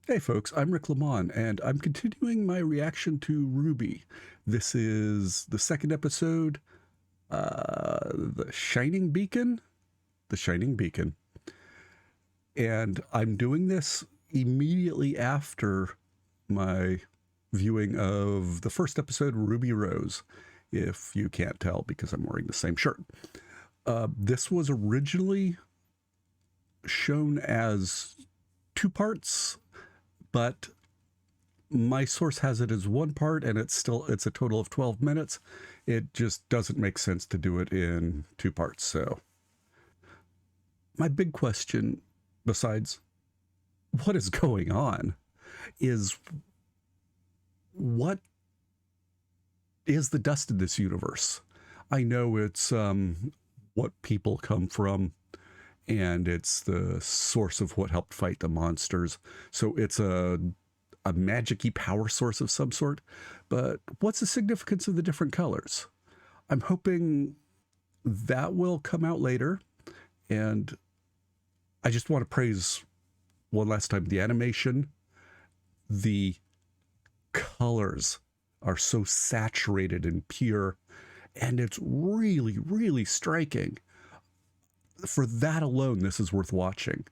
Hey folks, I'm Rick Lamont, and I'm continuing my reaction to RWBY. This is the second episode, The Shining Beacon? The Shining Beacon. And I'm doing this immediately after my viewing of the first episode, Ruby Rose, if you can't tell because I'm wearing the same shirt. This was originally shown as 2 parts, but my source has it as 1 part, and it's a total of 12 minutes. It just doesn't make sense to do it in 2 parts. So my big question, besides what is going on, is what is the dust in this universe? I know it's what people come from, and it's the source of what helped fight the monsters. So it's a magic-y power source of some sort. But what's the significance of the different colors? I'm hoping that will come out later. And I just want to praise one last time the animation. The colors are so saturated and pure, and it's really, really striking. For that alone, this is worth watching.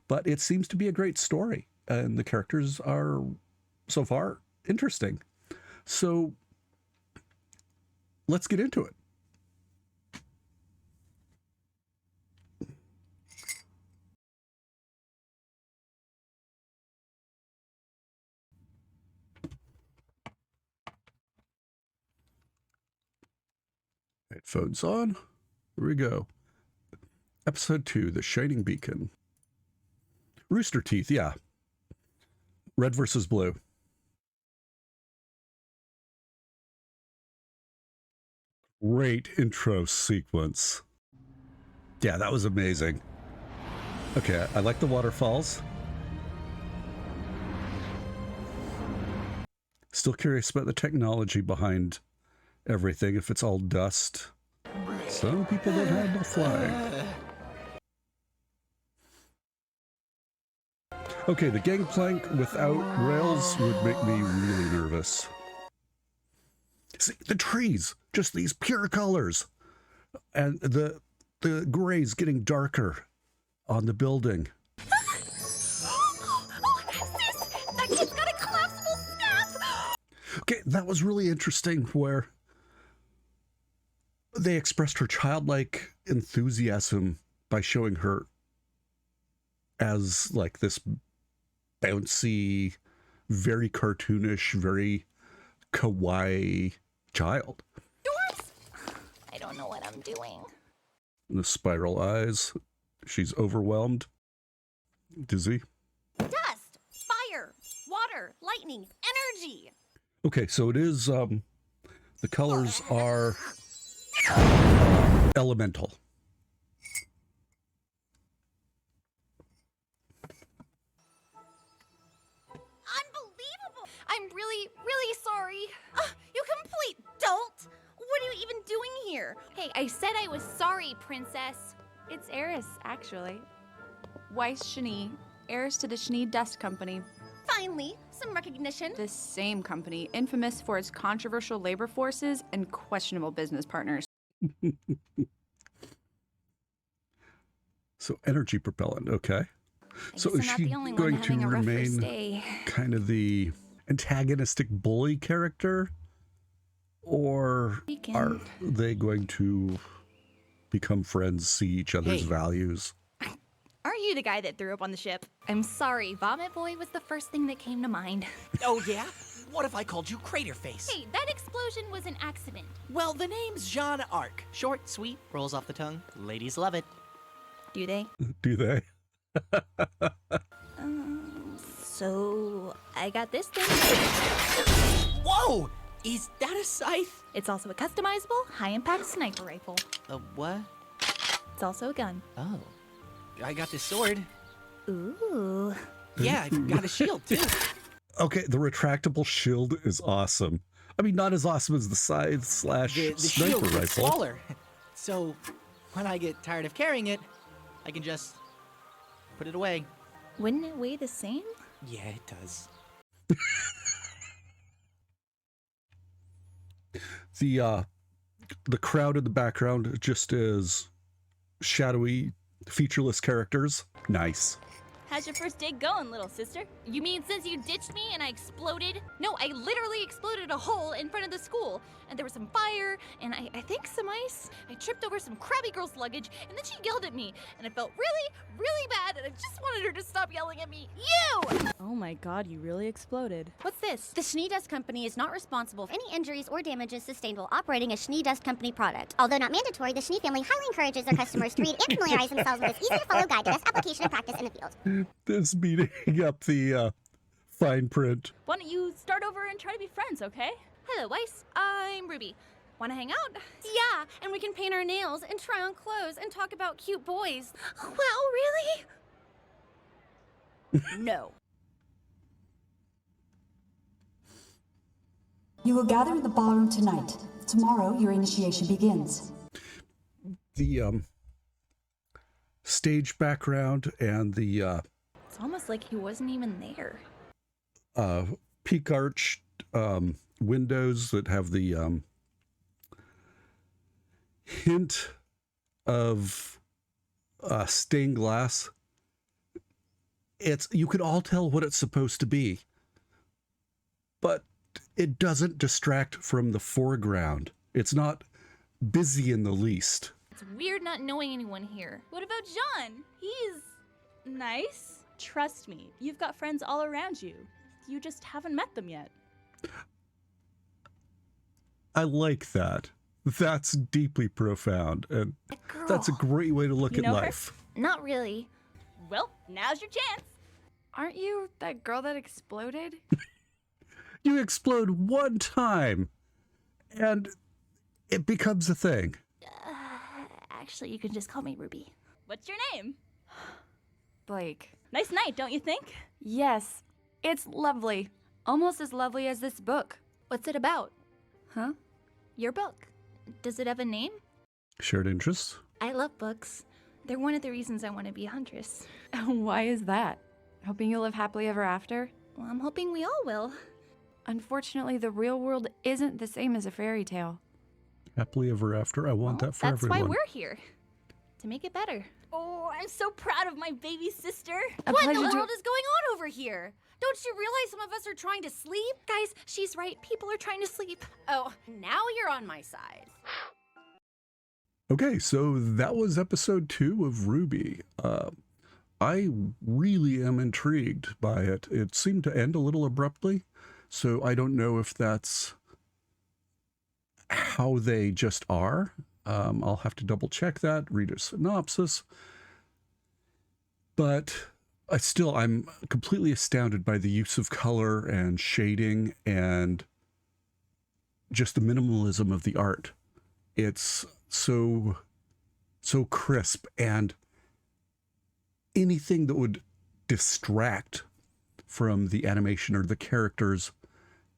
But it seems to be a great story, and the characters are, so far, interesting. So let's get into it. Headphones on. Here we go. Episode 2, The Shining Beacon. Rooster Teeth, yeah. Red versus blue. Great intro sequence. Yeah, that was amazing. Okay, I like the waterfalls. Still curious about the technology behind everything, if it's all dust. Some people don't have no flag. Okay, the gangplank without rails would make me really nervous. See, the trees, just these pure colors. And the gray's getting darker on the building. Oh, that kid's got a collapsible staff! Okay, that was really interesting where they expressed her childlike enthusiasm by showing her as like this bouncy, very cartoonish, very kawaii child. Doors? I don't know what I'm doing. The spiral eyes. She's overwhelmed. Dizzy. Dust, fire, water, lightning, energy. Okay, so it is, the colors are elemental. Unbelievable! I'm really, really sorry. You complete dolt! What are you even doing here? Hey, I said I was sorry, princess. It's Eris, actually. Weiss Shani, heiress to the Shani Dust Company. Finally, some recognition. The same company, infamous for its controversial labor forces and questionable business partners. So energy propellant, okay. So is she going to remain kind of the antagonistic bully character? Or are they going to become friends, see each other's values? Aren't you the guy that threw up on the ship? I'm sorry, Vomit Boy was the first thing that came to mind. Oh yeah? What if I called you Crater Face? Hey, that explosion was an accident. Well, the name's Jeanne Arc. Short, sweet, rolls off the tongue. Ladies love it. Do they? Do they? So I got this thing. Whoa! Is that a scythe? It's also a customizable, high-impact sniper rifle. A what? It's also a gun. Oh. I got this sword. Ooh. Yeah, I got a shield, too. Okay, the retractable shield is awesome. I mean, not as awesome as the scythe slash The sniper shield rifle. is smaller. So, when I get tired of carrying it, I can just put it away. Wouldn't it weigh the same? Yeah, it does. The crowd in the background just as shadowy, featureless characters. Nice. How's your first day going, little sister? You mean since you ditched me and I exploded? No, I literally exploded a hole in front of the school. And there was some fire, and I think some ice. I tripped over some crabby girl's luggage, and then she yelled at me. And I felt really, really bad, and I just wanted her to stop yelling at me. You! Oh my god, you really exploded. What's this? The Schnee Dust Company is not responsible for any injuries or damages sustained while operating a Schnee Dust Company product. Although not mandatory, the Schnee family highly encourages their customers to read and familiarize themselves with this easy-to-follow guide to best application and practice in the field. This beating up the fine print. Why don't you start over and try to be friends, okay? Hello, Weiss. I'm Ruby. Wanna hang out? Yeah, and we can paint our nails and try on clothes and talk about cute boys. Well, really? No. You will gather in the ballroom tonight. Tomorrow, your initiation begins. The stage background and the It's almost like he wasn't even there. peak arched windows that have the hint of stained glass. You can all tell what it's supposed to be, but it doesn't distract from the foreground. It's not busy in the least. It's weird not knowing anyone here. What about John? He's nice. Trust me, you've got friends all around you. You just haven't met them yet. I like that. That's deeply profound, and Girl. that's a great way to look You at know her? life. Not really. Well, now's your chance. Aren't you that girl that exploded? You explode one time, and it becomes a thing. Actually, you can just call me Ruby. What's your name? Blake. Nice night, don't you think? Yes, it's lovely. Almost as lovely as this book. What's it about? Huh? Your book. Does it have a name? Shared interests? I love books. They're one of the reasons I want to be a huntress. Why is that? Hoping you'll live happily ever after? Well, I'm hoping we all will. Unfortunately, the real world isn't the same as a fairy tale. Happily ever after. I want that for That's everyone. why we're here. To make it better. Oh, I'm so proud of my baby sister. A What in the pleasure to- world is going on over here? Don't you realize some of us are trying to sleep? Guys, she's right. People are trying to sleep. Oh, now you're on my side. Okay, so that was episode 2 of RWBY. I really am intrigued by it. It seemed to end a little abruptly, so I don't know if that's how they just are. I'll have to double check that, read a synopsis. But I'm completely astounded by the use of color and shading and just the minimalism of the art. It's so crisp, and anything that would distract from the animation or the characters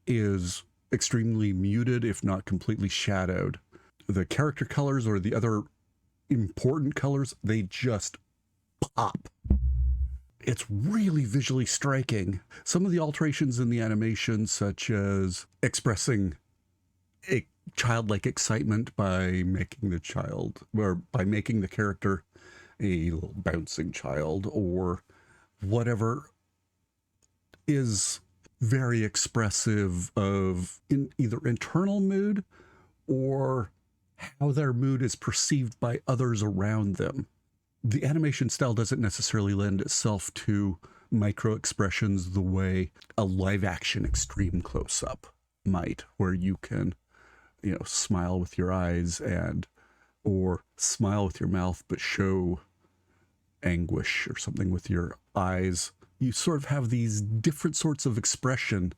is extremely muted, if not completely shadowed. The character colors or the other important colors, they just pop. It's really visually striking. Some of the alterations in the animation, such as expressing a childlike excitement by making the character a little bouncing child or whatever, is very expressive of either internal mood or how their mood is perceived by others around them. The animation style doesn't necessarily lend itself to micro expressions the way a live action extreme close up might, where you can, smile with your eyes or smile with your mouth, but show anguish or something with your eyes. You sort of have these different sorts of expression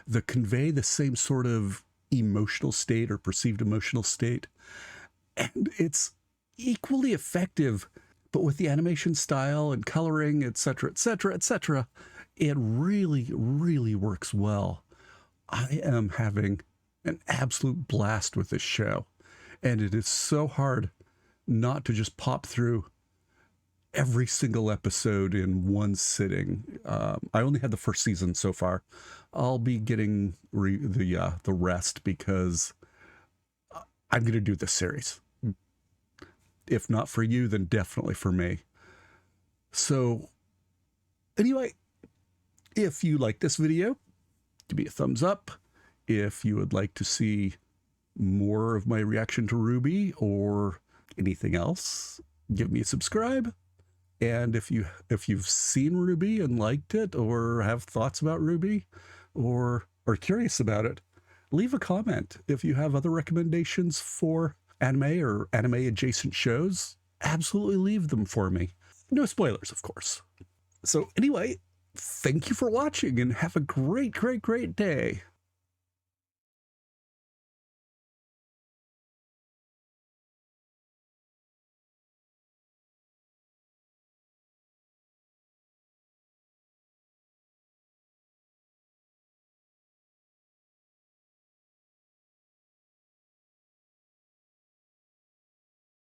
that convey the same sort of emotional state or perceived emotional state. And it's equally effective, but with the animation style and coloring, etc., it really, really works well. I am having an absolute blast with this show, and it is so hard not to just pop through every single episode in one sitting. I only had the first season so far. I'll be getting the rest because I'm going to do this series. If not for you, then definitely for me. So anyway, if you like this video, give me a thumbs up. If you would like to see more of my reaction to RWBY or anything else, give me a subscribe. And if you've seen RWBY and liked it, or have thoughts about RWBY, or are curious about it, leave a comment. If you have other recommendations for anime or anime adjacent shows, absolutely leave them for me. No spoilers, of course. So anyway, thank you for watching and have a great, great, great day.